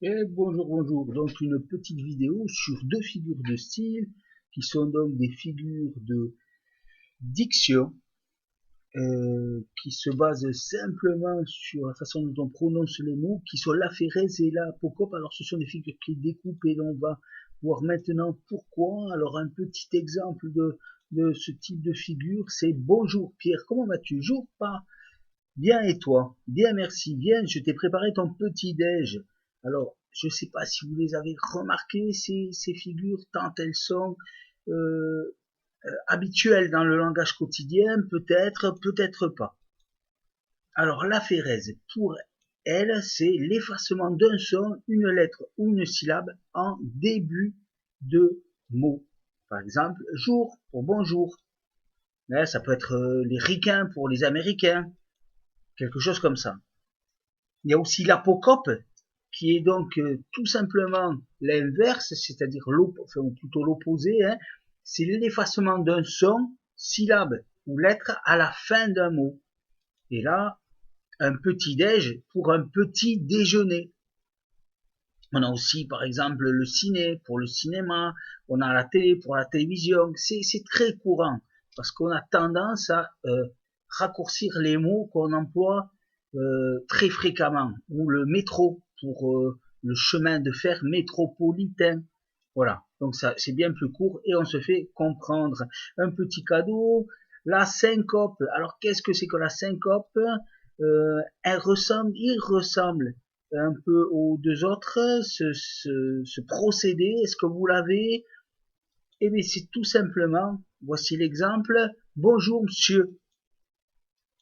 Et bonjour, bonjour. Donc une petite vidéo sur deux figures de style qui sont donc des figures de diction qui se basent simplement sur la façon dont on prononce les mots, qui sont la phérèse et la apocope. Alors ce sont des figures qui découpent et on va voir maintenant pourquoi. Alors un petit exemple de ce type de figure, c'est bonjour Pierre, comment vas-tu? Jour pas. Bien et toi? Bien merci. Viens, je t'ai préparé ton petit déj. Alors, je ne sais pas si vous les avez remarquées, ces figures, tant elles sont euh, habituelles dans le langage quotidien, peut-être, peut-être pas. Alors, la phérèse, pour elle, c'est l'effacement d'un son, une lettre ou une syllabe en début de mot. Par exemple, jour pour bonjour. Là, ça peut être les ricains pour les Américains, quelque chose comme ça. Il y a aussi l'apocope, qui est donc tout simplement l'inverse, c'est-à-dire enfin, plutôt l'opposé, hein, c'est l'effacement d'un son, syllabe ou lettre à la fin d'un mot. Et là, un petit déj pour un petit déjeuner. On a aussi, par exemple, le ciné pour le cinéma, on a la télé pour la télévision. C'est très courant parce qu'on a tendance à raccourcir les mots qu'on emploie très fréquemment. Ou le métro pour le chemin de fer métropolitain. Voilà, donc ça c'est bien plus court et on se fait comprendre. Un petit cadeau, la syncope. Alors qu'est-ce que c'est que la syncope? Il ressemble un peu aux deux autres, ce procédé. Est-ce que vous l'avez? Eh bien, c'est tout simplement, voici l'exemple. Bonjour monsieur.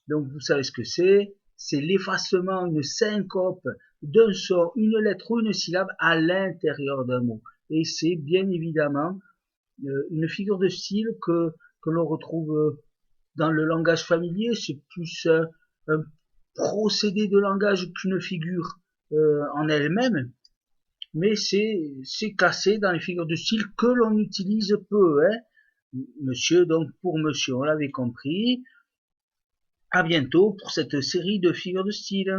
Donc vous savez ce que c'est l'effacement, une syncope d'un son, une lettre ou une syllabe à l'intérieur d'un mot. Et c'est bien évidemment une figure de style que l'on retrouve dans le langage familier. C'est plus un procédé de langage qu'une figure en elle-même, mais c'est cassé dans les figures de style que l'on utilise peu. Hein. Monsieur, donc pour monsieur, on l'avait compris. À bientôt pour cette série de figures de style.